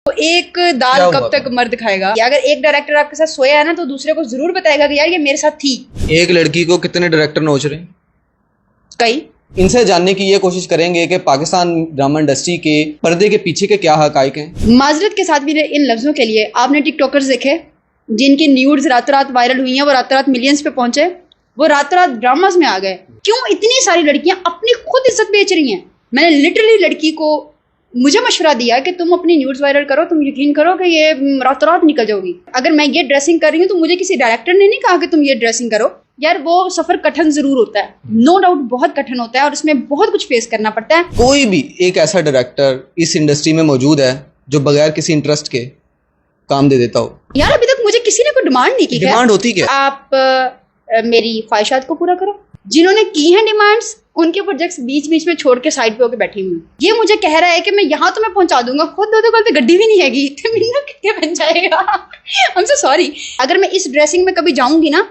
तो एक दाल कब तक मर्द खाएगा? अगर एक डायरेक्टर आपके साथ सोया है ना तो दूसरे को जरूर बताएगा कि यार ये मेरे साथ थी। एक लड़की को कितने डायरेक्टर नोच रहे हैं? कई। इनसे जानने की ये कोशिश करेंगे कि पाकिस्तान ड्रामा इंडस्ट्री के पर्दे के पीछे के क्या हकाइक हैं। माजरत के साथ भी इन लफ्जों के लिए आपने टिकटॉकर्स देखे जिनकी न्यूड्स रात रात वायरल हुई हैं, वो रात रात मिलियंस पे पहुंचे, वो रात रात ड्रामास में आ गए। क्यों इतनी सारी लड़कियां अपनी खुद इज्जत बेच रही हैं? मैंने लिटरली लड़की को मुझे मशवरा दिया कि तुम अपनी न्यूड्स वायरल करो, तुम यकीन करो कि ये रात रात निकल जाओगी। अगर मैं ये ड्रेसिंग कर रही हूँ तो मुझे किसी डायरेक्टर ने नहीं कहा कि तुम ये ड्रेसिंग करो। यार वो सफर कठिन जरूर होता है, नो डाउट बहुत कठिन होता है और इसमें बहुत कुछ फेस करना पड़ता है। कोई भी एक ऐसा डायरेक्टर इस इंडस्ट्री में मौजूद है जो बगैर किसी इंटरेस्ट के काम दे देता हो? यार अभी तक मुझे किसी ने कोई डिमांड नहीं की। डिमांड होती क्या? आप मेरी ख्वाहिशात को पूरा करो। जिन्होंने की हैं डिमांड्स उनके प्रोजेक्ट्स बीच बीच में छोड़ के साइड पे होकर बैठी हुई। ये मुझे कह रहा है कि मैं यहाँ तो मैं पहुंचा दूंगा, खुद दो कल पे गड्डी भी नहीं हैगी तो मेरा क्या बन जाएगा? I am so sorry. अगर मैं इस ड्रेसिंग में कभी जाऊंगी ना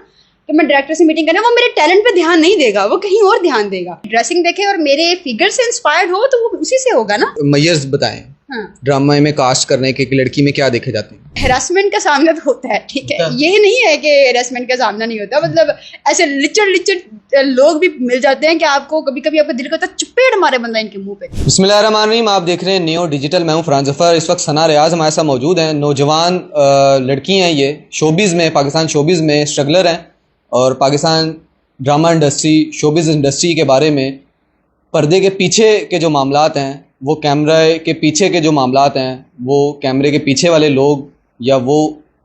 तो मैं डायरेक्टर से मीटिंग करने, वो मेरे टैलेंट पे ध्यान नहीं देगा, वो कहीं और ध्यान देगा। ड्रेसिंग देखे और मेरे फिगर से इंस्पायर्ड हो तो वो उसी से होगा ना। मेजर्स बताएं। हाँ। ड्रामा में कास्ट करने के लड़की में क्या देखे जाते हैं? हैरेसमेंट का सामना तो होता है, ठीक है, ये नहीं है कि हैरेसमेंट का सामना नहीं होता। मतलब ऐसे लिचड़ लोग भी मिल जाते हैं कि आपको कभी कभी आपका दिल करता है चपेट मारे बंदा इनके मुंह पे। बिस्मिल्लाहिर्रहमानिर्रहीम, आप देख रहे हैं नियो डिजिटल। मैं हूं फरहान जफर। इस वक्त सना रियाज हमारे साथ मौजूद हैं। नौजवान लड़की हैं, ये शोबिज़ में, पाकिस्तान शोबिज़ में स्ट्रगलर हैं और Pakistan drama industry, showbiz industry के बारे में, पर्दे के पीछे के जो मामलात हैं, वो कैमरे के पीछे के जो मामलात हैं, वो कैमरे के पीछे वाले लोग या वो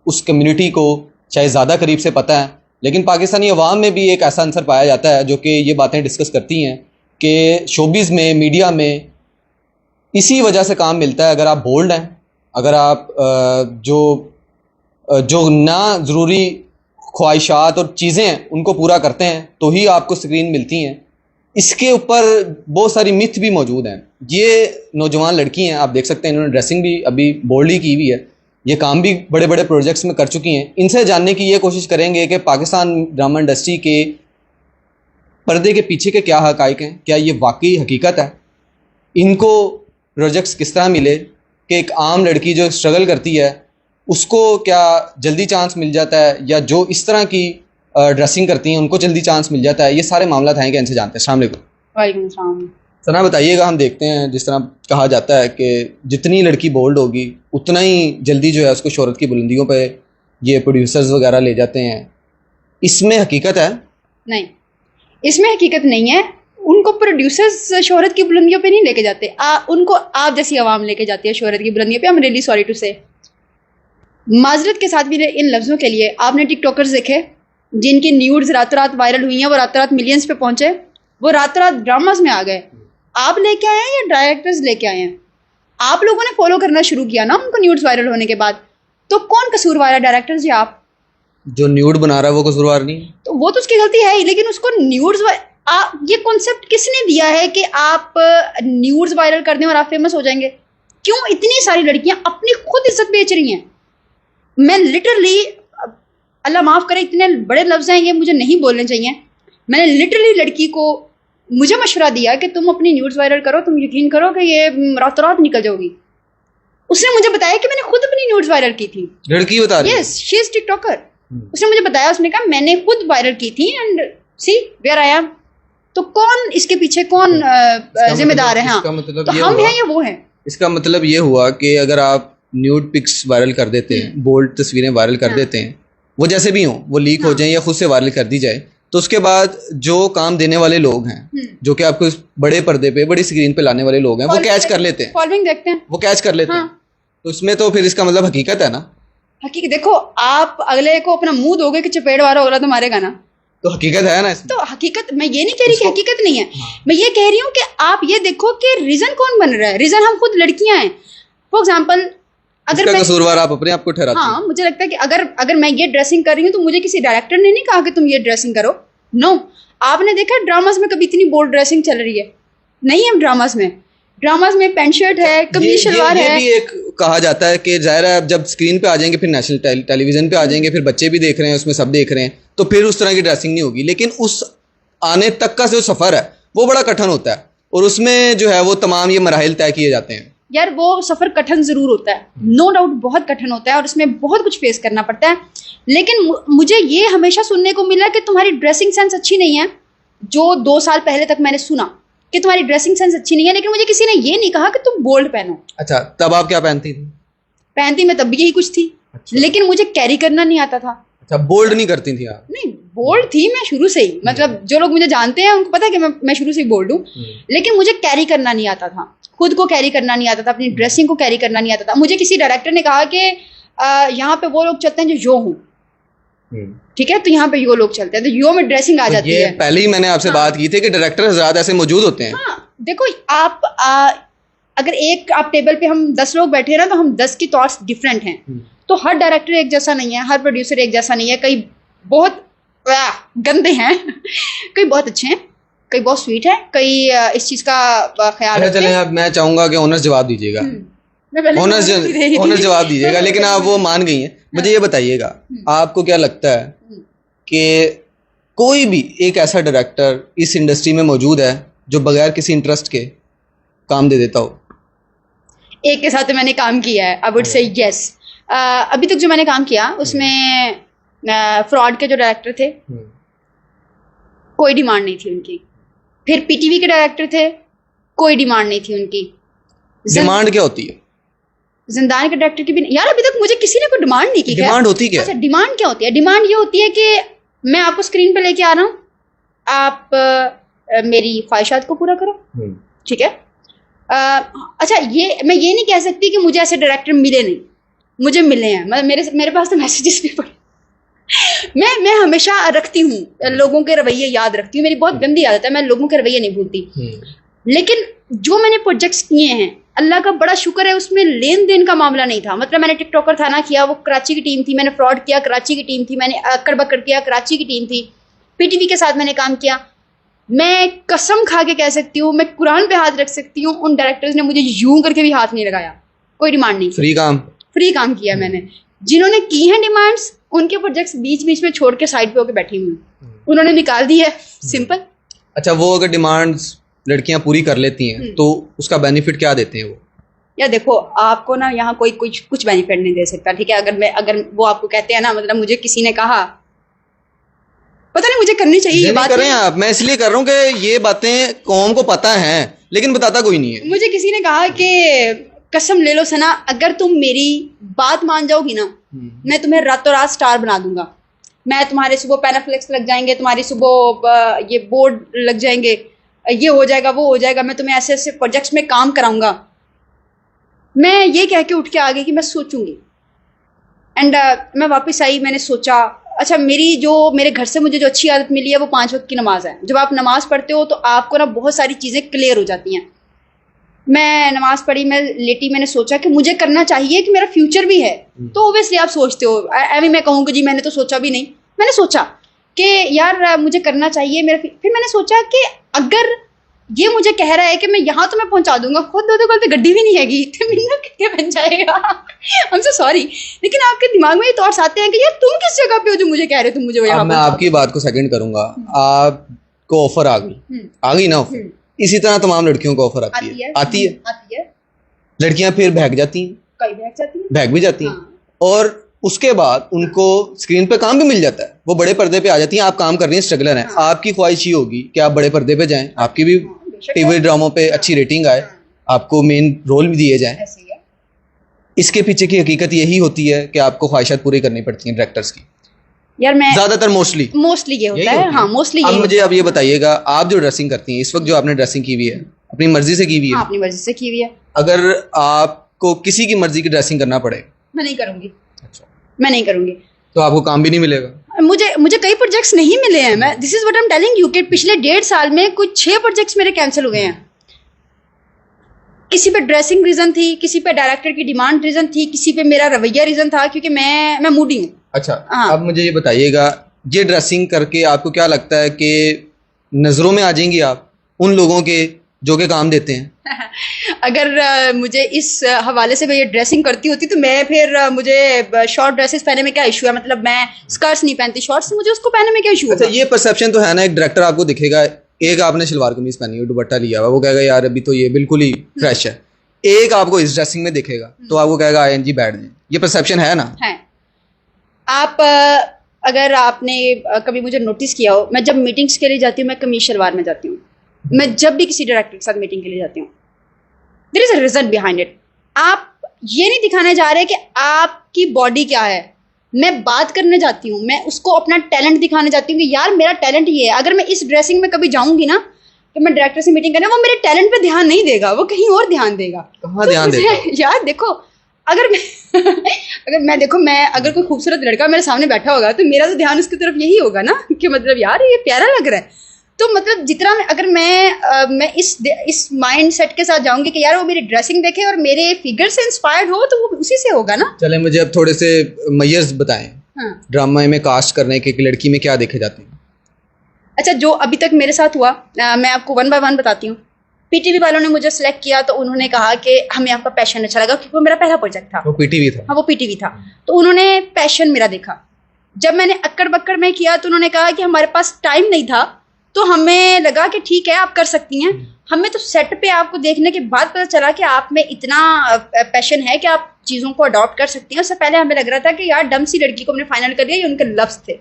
उस कम्युनिटी को शायद ज़्यादा करीब से पता है, लेकिन पाकिस्तानी अवाम में भी एक ऐसा अंसर पाया जाता है जो कि ये बातें डिस्कस करती हैं कि शोबिज़ में, मीडिया में इसी वजह से काम मिलता है। अगर आप बोल्ड हैं, अगर आप जो ना ज़रूरी ख्वाहिशात और चीज़ें हैं उनको पूरा करते हैं तो ही आपको स्क्रीन मिलती हैं। इसके ऊपर बहुत सारी मिथ भी मौजूद हैं। ये नौजवान लड़की हैं, आप देख सकते हैं, इन्होंने ड्रेसिंग भी अभी बोल्डली की हुई है, ये काम भी बड़े बड़े प्रोजेक्ट्स में कर चुकी हैं। इनसे जानने की ये कोशिश करेंगे कि पाकिस्तान ड्रामा इंडस्ट्री के पर्दे के पीछे के क्या हकाइक हैं, क्या ये वाकई हकीकत है, इनको प्रोजेक्ट्स किस तरह मिले कि एक आम लड़की जो स्ट्रगल करती है उसको क्या जल्दी चांस मिल जाता है, या जो इस तरह की ड्रेसिंग करती हैं उनको जल्दी चांस मिल जाता है। ये सारे मामला हैं कि इनसे जानते हैं। अस्सलाम वालेकुम। वालेकुम सलाम। सना बताइएगा, हम देखते हैं जिस तरह कहा जाता है कि जितनी लड़की बोल्ड होगी उतना ही जल्दी जो है उसको शोहरत की बुलंदियों पे ये प्रोड्यूसर्स वगैरह ले जाते हैं। इसमें हकीकत है? नहीं, इसमें हकीकत नहीं है। उनको प्रोड्यूसर्स शोहरत की बुलंदियों पे नहीं लेके जाते, उनको आप जैसी आवाम लेके जाती है शोहरत की बुलंदियों पे। I am really sorry to say. माजरत के साथ भी इन लफ्जों के लिए आपने टिकटॉकर्स देखे जिनकी न्यूड्स रात रात वायरल हुई हैं, वो रात रात मिलियंस पे पहुंचे, वो रात रात ड्रामास में आ गए। आप लेके आए हैं या डायरेक्टर्स लेके आए हैं? आप लोगों ने फॉलो करना शुरू किया ना उनको न्यूड्स वायरल होने के बाद। तो कौन कसूरवार है, डायरेक्टर्स या आप? जो न्यूड बना रहा है वो कसूरवार नहीं, तो वो तो उसकी गलती है ही, लेकिन उसको न्यूड्स ये कॉन्सेप्ट किसने दिया है कि आप न्यूड्स वायरल कर दें और आप फेमस हो जाएंगे? क्यों इतनी सारी लड़कियां अपनी खुद इज्जत बेच रही हैं? मैं लिटरली, अल्लाह माफ़ करे इतने बड़े लफ्ज़ हैं ये मुझे नहीं बोलने चाहिए। मैंने लिटरली लड़की को मुझे मशवरा दिया कि तुम अपनी न्यूज़ वायरल करो, तुम यकीन करो कि ये रात रात निकल जाओगी। उसने मुझे बताया कि मैंने खुद अपनी न्यूज़ वायरल की थी। लड़की बता रही है? Yes, she is TikToker. उसने मुझे बताया, उसने कहा मैंने खुद वायरल की थी and see where I am. तो कौन इसके पीछे, कौन जिम्मेदार है? हाँ, तो हम हैं या वो हैं? इसका मतलब ये हुआ कि अगर आप न्यूड पिक्स वायरल कर देते हैं, बोल्ड तस्वीरें वायरल कर देते हैं, वो जैसे भी हों, वो लीक हो जाए या खुद से वायरल कर दी जाए, तो उसके बाद जो काम देने वाले लोग हैं, जो कि आपको बड़े पर्दे पे, बड़ी स्क्रीन पे लाने वाले लोग हैं, वो कैच कर लेते हैं, फॉलोइंग देखते हैं, वो कैच कर लेते हैं। तो इसमें तो फिर इसका मतलब हकीकत है ना? हकीकत देखो, आप अगले को अपना मुंह दोगे कि चपेट वाला होगा तो मारेगा ना, तो हकीकत है ना इसमें? तो हकीकत, मैं ये नहीं कह रही कि हकीकत नहीं है। मैं ये कह रही हूँ कि आप ये देखो कि रीजन कौन बन रहा है। रीजन हम खुद लड़कियां हैं। फॉर एग्जाम्पल, अगर मैं कसूरवार आप अपने आप को ठहराते हैं। हाँ, मुझे लगता है कि अगर मैं ये ड्रेसिंग कर रही हूँ तो मुझे किसी डायरेक्टर ने नहीं कहा कि तुम ये ड्रेसिंग करो। नो, आपने देखा ड्रामास में कभी इतनी बोल्ड ड्रेसिंग चल रही है? नहीं है। ड्रामास में पैंट शर्ट है, कमीज शलवार है। ये भी एक कहा जाता है कि जाहिर है जब स्क्रीन पे आ जाएंगे, फिर नेशनल टेलीविजन पे आ जाएंगे, फिर बच्चे भी देख रहे हैं, उसमें सब देख रहे हैं, तो फिर उस तरह की ड्रेसिंग नहीं होगी। लेकिन उस आने तक का जो सफ़र है वो बड़ा कठिन होता है और उसमें जो है वो तमाम ये मराहिल तय किए जाते हैं। यार वो सफ़र कठिन ज़रूर होता है, नो डाउट बहुत कठिन होता है और उसमें बहुत कुछ फेस करना पड़ता है, लेकिन मुझे ये हमेशा सुनने को मिला कि तुम्हारी ड्रेसिंग सेंस अच्छी नहीं है। जो 2 साल पहले तक मैंने सुना कि तुम्हारी ड्रेसिंग सेंस अच्छी नहीं है, लेकिन मुझे किसी ने ये नहीं कहा कि तुम बोल्ड पहनो। अच्छा, तब आप क्या पहनती थी? पहनती मैं तब भी यही कुछ थी। अच्छा। लेकिन मुझे कैरी करना नहीं आता था। अच्छा, बोल्ड नहीं करती थी आप? नहीं, बोल्ड थी मैं शुरू से ही, मतलब जो लोग मुझे जानते हैं उनको पता है कि मैं शुरू से ही बोल्ड हूँ, लेकिन मुझे कैरी करना नहीं आता था, खुद को कैरी करना नहीं आता था, अपनी ड्रेसिंग को कैरी करना नहीं आता था। मुझे किसी डायरेक्टर ने कहा कि यहाँ पे वो लोग चलते हैं जो हूँ, ठीक है, तो यहाँ पे यो लोग चलते हैं, तो यो में ड्रेसिंग आ जाती है। पहले ही मैंने आपसे बात की थी कि डायरेक्टर हज़रात ऐसे मौजूद होते हैं। हाँ, देखो आप अगर एक आप टेबल पे हम 10 लोग बैठे हैं ना, तो हम 10 की थॉट्स डिफरेंट हैं, तो हर डायरेक्टर एक जैसा नहीं है, हर प्रोड्यूसर एक जैसा नहीं है। कई बहुत गंदे हैं, कई बहुत अच्छे हैं, कई बहुत स्वीट है, कई इस चीज़ का ख्याल रखते हैं। चलें, अब मैं चाहूँगा कि ऑनर्स जवाब दीजिएगा, ऑनर्स जवाब दीजिएगा, लेकिन आप वो मान गई हैं। मुझे ये बताइएगा, आपको क्या लगता है कि कोई भी एक ऐसा डायरेक्टर इस इंडस्ट्री में मौजूद है जो बगैर किसी इंटरेस्ट के काम दे देता हो? एक के साथ तो मैंने काम किया है, आई वुड से यस। अभी तक जो मैंने काम किया उसमें फ्रॉड के जो डायरेक्टर थे कोई डिमांड नहीं थी उनकी, फिर पीटीवी के डायरेक्टर थे कोई डिमांड नहीं थी उनकी। डिमांड क्या होती है? जिंदान के डायरेक्टर की भी यार अभी तक मुझे किसी ने कोई डिमांड नहीं की। डिमांड होती क्या? अच्छा, डिमांड क्या होती है? डिमांड ये होती है कि मैं आपको स्क्रीन पे लेके आ रहा हूँ, आप मेरी ख्वाहिशात को पूरा करो, ठीक है। अच्छा, ये मैं ये नहीं कह सकती कि मुझे ऐसे डायरेक्टर मिले नहीं, मुझे मिले हैं, मतलब मेरे पास तो मैसेजेस भी पड़े। मैं हमेशा रखती हूँ, लोगों के रवैये याद रखती हूँ, मेरी बहुत गंदी आदत है, मैं लोगों के रवैये नहीं भूलती। लेकिन जो मैंने प्रोजेक्ट्स किए हैं, अल्लाह का बड़ा शुक्र है, उसमें लेन देन का मामला नहीं था। मतलब मैंने टिकटॉकर था ना किया, वो कराची की टीम थी, मैंने फ्रॉड किया कराची की टीम थी, मैंने अक्कड़ बक्कड़ किया कराची की टीम थी, पीटीवी के साथ मैंने काम किया। मैं कसम खा के कह सकती हूँ, मैं कुरान पे हाथ रख सकती हूँ, उन डायरेक्टर्स ने मुझे यूं करके भी हाथ नहीं लगाया, कोई डिमांड नहीं, फ्री काम किया मैंने। जिन्होंने की हैं डिमांड्स, उनके प्रोजेक्ट्स बीच बीच में छोड़ के साइड पे होकर बैठी हुई, उन्होंने निकाल दी है, सिंपल। अच्छा, वो अगर डिमांड्स लड़कियां पूरी कर लेती हैं तो उसका बेनिफिट क्या देते हैं वो? या देखो, आपको ना यहाँ कोई कुछ बेनिफिट नहीं दे सकता, ठीक है। अगर वो आपको कहते हैं ना, मतलब मुझे किसी ने कहा, पता नहीं मुझे करनी चाहिए ये बात कर रहे हैं आप, मैं इसलिए कर रहा हूँ कि ये बातें कौम को पता हैं लेकिन बताता कोई नहीं है। मुझे किसी ने कहा कि कसम ले लो सना, अगर तुम मेरी बात मान जाओगी ना, मैं तुम्हें रातों रात स्टार बना दूंगा। मैं तुम्हारे सुबह पैनाफ्लेक्स लग जाएंगे, तुम्हारी सुबह ये बोर्ड लग जाएंगे, ये हो जाएगा वो हो जाएगा, मैं तुम्हें ऐसे ऐसे प्रोजेक्ट्स में काम कराऊंगा। मैं ये कह के उठ के आ गई कि मैं सोचूंगी, एंड मैं वापस आई, मैंने सोचा अच्छा, मेरे घर से मुझे जो अच्छी आदत मिली है वो 5 वक्त की नमाज है। जब आप नमाज पढ़ते हो तो आपको ना बहुत सारी चीज़ें क्लियर हो जाती हैं। मैं नमाज पढ़ी, मैं लेटी, मैंने सोचा कि मुझे करना चाहिए कि मेरा फ्यूचर भी है। तो ओब्वियसली आप सोचते हो, अभी मैं कहूँ कि जी मैंने तो सोचा भी नहीं, मैंने सोचा कि यार मुझे करना चाहिए मेरा। फिर मैंने सोचा कि अगर ये मुझे कह रहा है कि मैं यहाँ तो मैं पहुँचा दूंगा, खुद दो कल पे गड्डी भी नहीं हैगी, तो मेरा कितने बन जाएगा। आई एम सो सॉरी, लेकिन आपके दिमाग में ये थॉट्स आते हैं कि यार तुम किस जगह पे हो जो मुझे कह रहे हो तुम मुझे यहाँ। मैं आपकी बात को सेकंड करूंगा, आपको ऑफर आ गई ना ऑफर, इसी तरह तमाम लड़कियों को ऑफर आती है। लड़कियां फिर भाग जाती हैं, भाग भी जाती हैं, और उसके बाद उनको स्क्रीन पे काम भी मिल जाता है, वो बड़े पर्दे पे आ जाती हैं। आप काम कर रही हैं, स्ट्रगलर हैं, आपकी ख्वाहिश ये होगी कि आप बड़े पर्दे पे जाएं, आपकी भी टीवी ड्रामों पे अच्छी रेटिंग आए, आपको मेन रोल भी दिए जाएं। इसके पीछे की हकीकत यही होती है कि आपको ख्वाहिशात पूरी करनी पड़ती हैं डायरेक्टर्स की। यार मैं ज्यादातर मोस्टली ये होता है, हाँ मोस्टली। अब मुझे आप ये बताइएगा, आप जो ड्रेसिंग करती हैं इस वक्त, जो आपने ड्रेसिंग की हुई है अपनी मर्जी से की हुई है? हाँ, अपनी मर्जी से की हुई है। अगर आपको किसी की मर्जी की ड्रेसिंग करना पड़े, मैं नहीं करूंगी। अच्छा, मैं नहीं करूंगी तो आपको काम भी नहीं मिलेगा। मुझे कई प्रोजेक्ट्स नहीं मिले हैं। मैं this is what I am telling you कि पिछले 1.5 साल में कुछ 6 प्रोजेक्ट्स मेरे कैंसिल हो गए हैं। किसी पे ड्रेसिंग रीजन थी, किसी पे डायरेक्टर की डिमांड रीजन थी, किसी पे मेरा रवैया रीजन था, क्योंकि मैं मूडी हूँ। अच्छा, अब मुझे ये बताइएगा, ये ड्रेसिंग करके आपको क्या लगता है कि नजरों में आ जाएंगी आप उन लोगों के जो के काम देते हैं? अगर मुझे इस हवाले से मैं ये ड्रेसिंग करती होती तो मैं फिर मुझे शॉर्ट ड्रेसेस पहनने में क्या इशू है? मतलब मैं स्कर्ट्स नहीं पहनती, शॉर्ट्स, मुझे उसको पहनने में क्या इशू है? अच्छा, ये परसेप्शन तो है ना, एक डायरेक्टर आपको दिखेगा, एक आपने शलवार कमीज पहनी है, दुपट्टा लिया हुआ, वो कहेगा यार अभी तो ये बिल्कुल ही फ्रेश है, एक आपको इस ड्रेसिंग में दिखेगा तो आपको कहेगा ING बैठ जाए, ये परसेप्शन है ना? है। आप अगर आपने कभी मुझे नोटिस किया हो, मैं जब मीटिंग्स के लिए जाती हूँ मैं कमीज शलवार में जाती हूँ। मैं जब भी किसी डायरेक्टर के साथ मीटिंग के लिए जाती हूँ, there is a reason behind it. आप ये नहीं दिखाने जा रहे कि आपकी बॉडी क्या है। मैं बात करने जाती हूँ, मैं उसको अपना टैलेंट दिखाने जाती हूँ कि यार मेरा टैलेंट ये है। अगर मैं इस ड्रेसिंग में कभी जाऊंगी ना कि मैं डायरेक्टर से मीटिंग करना, वो मेरे टैलेंट पे ध्यान नहीं देगा, वो कहीं और ध्यान देगा। कहाँ ध्यान देगा? यार देखो, अगर मैं देखो, मैं अगर कोई खूबसूरत लड़का मेरे सामने बैठा होगा तो मेरा तो ध्यान उसकी तरफ यही होगा ना कि मतलब यार ये प्यारा लग रहा है। तो मतलब जितना अगर मैं इस माइंड सेट के साथ जाऊंगी कि यार वो मेरी ड्रेसिंग देखे और मेरे फिगर से इंस्पायर्ड हो, तो वो उसी से होगा ना। चले मुझे अब थोड़े से मयर्स बताएं। हाँ। ड्रामा में कास्ट करने के एक लड़की में क्या देखे जाते हैं? अच्छा, जो अभी तक मेरे साथ हुआ, मैं आपको 1 बाय 1 बताती हूँ। PTV वालों ने मुझे सिलेक्ट किया तो उन्होंने कहा कि हमें आपका पैशन अच्छा लगा, क्योंकि वो मेरा पहला प्रोजेक्ट था। वो PTV था? हाँ, वो PTV था। तो उन्होंने पैशन मेरा देखा। जब मैंने अक्कड़ बक्कड़ में किया तो उन्होंने कहा कि हमारे पास टाइम नहीं था, तो हमें लगा कि ठीक है आप कर सकती हैं। हमें तो सेट पे आपको देखने के बाद पता चला कि आप में इतना पैशन है कि आप चीज़ों को अडॉप्ट कर सकती हैं। उससे पहले हमें लग रहा था कि यार डम सी लड़की को हमने फाइनल कर दिया, ये उनके लफ्ज़ थे।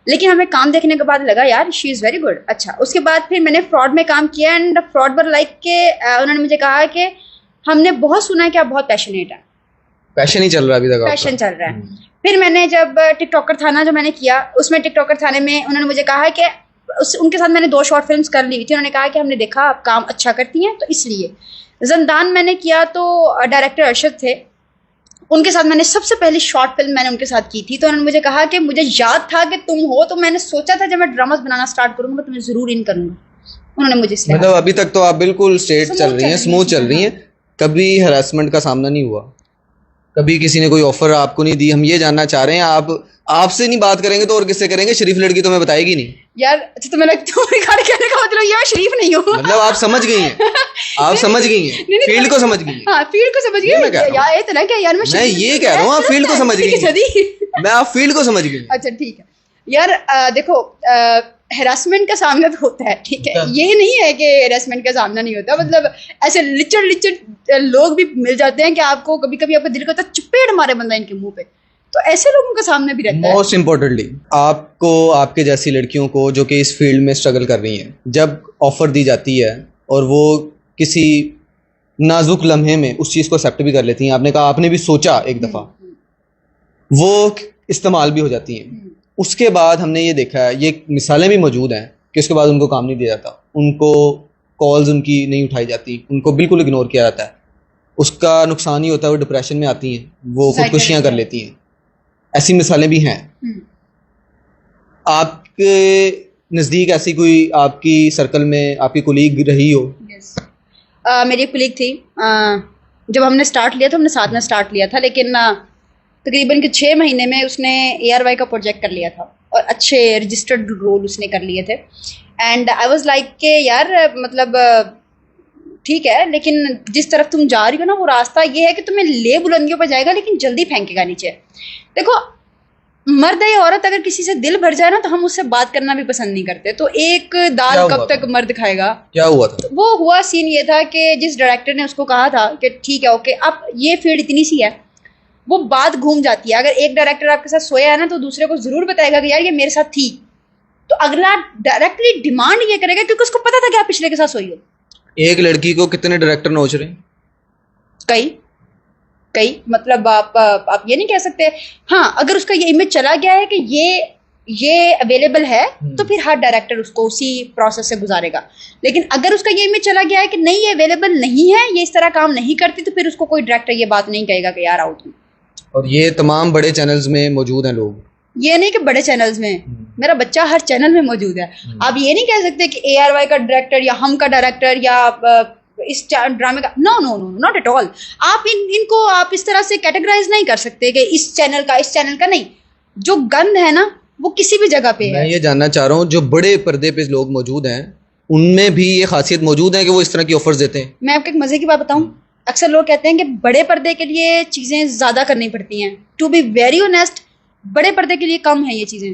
लेकिन हमें काम देखने के बाद लगा यार शी इज़ वेरी गुड। अच्छा, उसके बाद फिर मैंने फ्रॉड में काम किया एंड फ्रॉड वर लाइक के उन्होंने मुझे कहा कि हमने बहुत सुना है कि आप बहुत पैशनेट हैं। पैशन ही चल रहा है अभी तक? पैशन चल रहा है। फिर मैंने जब टिकटॉकर थाना जो मैंने किया, उसमें टिकटॉकर थाने में उन्होंने मुझे कहा कि उनके साथ मैंने 2 शॉर्ट फिल्म्स कर ली थी। उन्होंने कहा कि हमने देखा आप काम अच्छा करती हैं, तो इसलिए। ज़ंदान मैंने किया तो डायरेक्टर अरशद थे, उनके साथ मैंने सबसे पहली शॉर्ट फिल्म मैंने उनके साथ की थी। तो उन्होंने मुझे कहा कि मुझे याद था कि तुम हो, तो मैंने सोचा था जब मैं ड्रामास बनाना स्टार्ट करूँगा तो मैं ज़रूर इन करूँगा। उन्होंने मुझे इसलिए, मतलब अभी तक तो आप बिल्कुल स्ट्रेट चल रही हैं, स्मूथ चल रही हैं, कभी हरासमेंट का सामना नहीं हुआ? कभी किसी ने कोई ऑफर आपको नहीं दी? हम ये जानना चाह रहे हैं। आप आपसे नहीं बात करेंगे तो और किससे करेंगे? शरीफ लड़की तो मैं बताएगी नहीं यार। अच्छा, तो मैंने कहने का मतलब ये मैं शरीफ नहीं हूँ। मतलब आप समझ गई हैं, आप समझ गई हैं, फील्ड को समझ गई हैं। हाँ, फील्ड को समझ गई यार। इतना क्या यार, मैं ये कह रहा हूँ आप फील्ड को समझ गई हैं। मैं आप फील्ड को समझ गई। अच्छा ठीक है यार। देखो, हेरासमेंट का सामना तो होता है, ठीक है। ये नहीं है कि हेरासमेंट का सामना नहीं होता। मतलब ऐसे लिचड़ लोग भी मिल जाते हैं कि आपको कभी कभी आपका दिल करता है चपेट मारे बंदा इनके मुंह पे, तो ऐसे लोगों का सामना भी रहता है। मोस्ट इम्पोर्टेंटली आपको, आपके जैसी लड़कियों को जो कि इस फील्ड में स्ट्रगल कर रही हैं, जब ऑफर दी जाती है और वो किसी नाजुक लम्हे में उस चीज़ को एक्सेप्ट भी कर लेती हैं, आपने कहा आपने भी सोचा एक दफ़ा, वो इस्तेमाल भी हो जाती हैं। उसके बाद हमने ये देखा है, ये मिसालें भी मौजूद हैं कि उसके बाद उनको काम नहीं दिया जाता, उनको कॉल्स उनकी नहीं उठाई जाती, उनको बिल्कुल इग्नोर किया जाता है। उसका नुकसान ही होता है, वो डिप्रेशन में आती हैं, वो खुदकुशियाँ कर लेती हैं। ऐसी मिसालें भी हैं। आपके नज़दीक ऐसी कोई आपकी सर्कल में आपकी कुलीग रही हो? मेरी एक कुलीग थी, जब हमने स्टार्ट लिया था, हमने साथ में स्टार्ट लिया था, लेकिन तकरीबन के 6 महीने में उसने ARY का प्रोजेक्ट कर लिया था और अच्छे रजिस्टर्ड रोल उसने कर लिए थे। एंड आई वाज लाइक के यार मतलब ठीक है, लेकिन जिस तरफ तुम जा रही हो ना, वो रास्ता ये है कि तुम्हें ले बुलंदियों पर जाएगा लेकिन जल्दी फेंकेगा नीचे। देखो, मर्द या औरत अगर किसी से दिल भर जाए ना, तो हम उससे बात करना भी पसंद नहीं करते। तो एक दाल कब तक मर्द खाएगा? क्या हुआ था? वो हुआ सीन ये था कि जिस डायरेक्टर ने उसको कहा था कि ठीक है ओके, अब ये फील्ड इतनी सी है, वो बात घूम जाती है। अगर एक डायरेक्टर आपके साथ सोया है ना, तो दूसरे को जरूर बताएगा कि यार ये मेरे साथ थी, तो अगला डायरेक्टली डिमांड ये करेगा क्योंकि उसको पता था कि आप पिछले के साथ सोई हो। एक लड़की को कितने डायरेक्टर नोच रहे हैं? कई मतलब आप ये नहीं कह सकते। हाँ, अगर उसका ये इमेज चला गया है कि ये अवेलेबल है, तो फिर हर डायरेक्टर उसको उसी प्रोसेस से गुजारेगा। लेकिन अगर उसका ये इमेज चला गया है कि नहीं ये अवेलेबल नहीं है, ये इस तरह काम नहीं करती, तो फिर उसको कोई डायरेक्टर ये बात नहीं कहेगा कि यार आओ तुम। और ये तमाम बड़े चैनल्स में मौजूद हैं लोग। ये नहीं कि बड़े चैनल्स में, मेरा बच्चा हर चैनल में मौजूद है। आप ये नहीं कह सकते कि ARY का डायरेक्टर या हम का डायरेक्टर या इस ड्रामे का, no no no, not at all. आप इनको आप इस तरह से कैटेगराइज नहीं कर सकते कि इस चैनल का नहीं। जो गंद है ना, वो किसी भी जगह पे है। मैं ये जानना चाह रहा हूँ, जो बड़े पर्दे पे लोग मौजूद हैं, उनमें भी ये खासियत मौजूद है कि वो इस तरह की ऑफर्स देते हैं। मैं आपको एक मजे की बात बताऊं, अक्सर लोग कहते हैं कि बड़े पर्दे के लिए चीजें ज्यादा करनी पड़ती हैं। टू बी वेरी ऑनेस्ट, बड़े पर्दे के लिए कम है ये चीजें।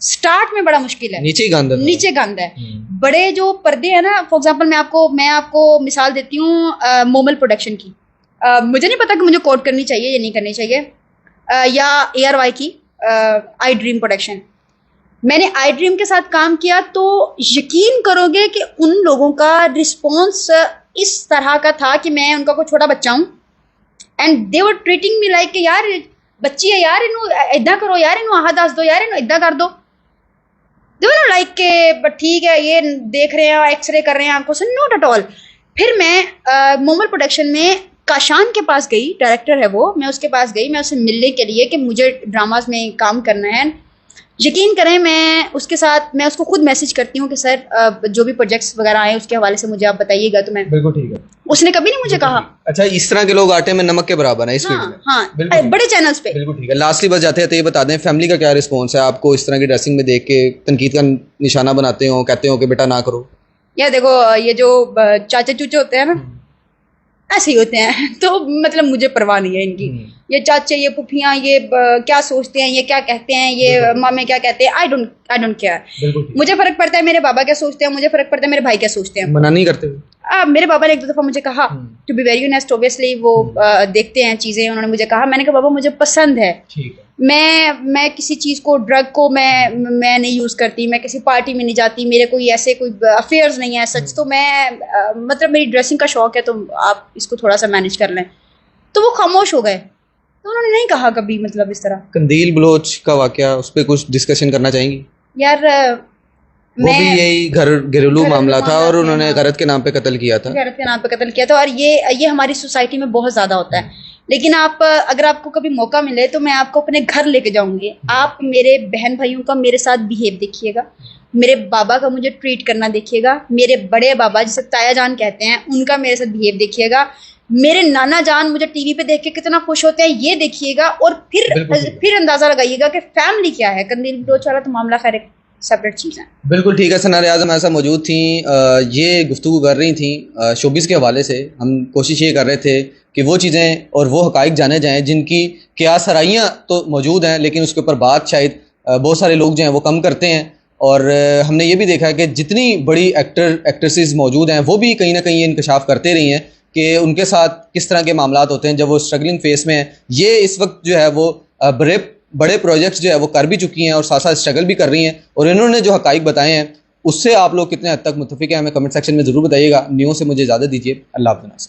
स्टार्ट में बड़ा मुश्किल है, नीचे ही गंद है, नीचे गंद है। बड़े जो पर्दे हैं ना, फॉर एग्जांपल मैं आपको मिसाल देती हूँ मोमल प्रोडक्शन की। मुझे नहीं पता कि मुझे कोट करनी चाहिए या नहीं करनी चाहिए, या ARY की आई ड्रीम प्रोडक्शन। मैंने आई ड्रीम के साथ काम किया तो यकीन करोगे कि उन लोगों का रिस्पॉन्स इस तरह का था कि मैं उनका कोई छोटा बच्चा हूँ, and they were treating me like कि यार बच्ची है यार, इनू इदा करो यार, इनू आह दस दो यार, इनू इदा कर दो। दे वर लाइक के ठीक है ये देख रहे हैं, एक्सरे कर रहे हैं आंखों से, नॉट एट ऑल। फिर मैं मोमल प्रोडक्शन में काशान के पास गई, डायरेक्टर है वो, मैं उसके पास गई, मैं उससे मिलने के लिए कि मुझे ड्रामाज में काम करना है। यकीन करें मैं उसको खुद मैसेज करती हूँ कि सर जो भी प्रोजेक्ट्स वगैरह आए उसके हवाले से मुझे आप बताइएगा, तो मैं बिल्कुल ठीक है। उसने कभी नहीं मुझे कहा। अच्छा, इस तरह के लोग आटे में नमक के बराबर हैं इस फील्ड में। हाँ, बड़े चैनल्स पे। बिल्कुल ठीक है। लास्टली बस जाते हैं तो ये बता दें, फैमिली का क्या रिस्पॉन्स है आपको इस तरह की ड्रेसिंग में देख के? तनकीद का निशाना बनाते हो, कहते हो कि बेटा ना करो? यार देखो, ये जो चाचे चूचे होते हैं ना, ऐसे ही होते हैं। तो मतलब मुझे परवाह नहीं है इनकी। ये चाचे, ये पुफियाँ, ये क्या सोचते हैं, ये क्या कहते हैं, ये मामे क्या कहते हैं, आई डोंट केयर। मुझे फर्क पड़ता है मेरे बाबा क्या सोचते हैं, मुझे फर्क पड़ता है मेरे भाई क्या सोचते हैं। मना नहीं करते? मेरे बाबा ने एक दो दफा मुझे कहा, to be very honest, obviously वो देखते हैं चीजें। उन्होंने मुझे कहा, मैंने कहा बाबा मुझे पसंद है, मैं किसी चीज को, ड्रग को मैं नहीं यूज करती, मैं किसी पार्टी में नहीं जाती, मेरे कोई ऐसे कोई अफेयर्स नहीं है सच। तो मैं मतलब मेरी ड्रेसिंग का शौक है, तो आप इसको थोड़ा सा मैनेज कर लें। तो वो खामोश हो गए, तो उन्होंने नहीं कहा कभी मतलब इस तरह। कंदील बलोच का वाकया, उस पर कुछ डिस्कशन करना चाहेंगी? यार वो भी यही घरेलू मामला था और उन्होंने गरत के नाम पे कत्ल किया था। गरत के नाम पे कत्ल किया था, और ये हमारी सोसाइटी में बहुत ज्यादा होता है। लेकिन अगर आपको कभी मौका मिले तो मैं आपको अपने घर लेके जाऊंगी। आप मेरे बहन भाइयों का मेरे साथ बिहेव देखिएगा, मेरे बाबा का मुझे ट्रीट करना देखिएगा, मेरे बड़े बाबा जिसे ताया जान कहते हैं उनका मेरे साथ बिहेव देखिएगा, मेरे नाना जान मुझे टीवी पे देख के कितना खुश होते हैं ये देखिएगा, और फिर अंदाजा लगाइएगा कि फैमिली क्या है। कंदील बलोच वाला तो मामला खैर एक सेपरेट चीज़ है। बिल्कुल ठीक है। सनार आज़म ऐसा मौजूद थी, ये गुफ्तगू कर रही थी शोबिस के हवाले से। हम कोशिश ये कर रहे थे कि वो चीज़ें और वो हकाइक जाने जाएं जिनकी क्या सराइयाँ तो मौजूद हैं, लेकिन उसके ऊपर बात शायद बहुत सारे लोग जो हैं वो कम करते हैं। और हमने ये भी देखा है कि जितनी बड़ी एक्ट्रेसेस मौजूद हैं वो भी कहीं ना कहीं इंकशाफ करते रही हैं कि उनके साथ किस तरह के मामलात होते हैं जब वो स्ट्रगलिंग फेस में हैं। ये इस वक्त जो है वो बड़े प्रोजेक्ट्स जो है वो कर भी चुकी हैं और साथ साथ स्ट्रगल भी कर रही हैं, और इन्होंने जो हकाइक बताए हैं उससे आप लोग कितने हद तक मुत्तफिक हैं हमें कमेंट सेक्शन में ज़रूर बताइएगा। न्यूज़ से मुझे इजाज़त दीजिए। अल्लाह हाफ़िज़।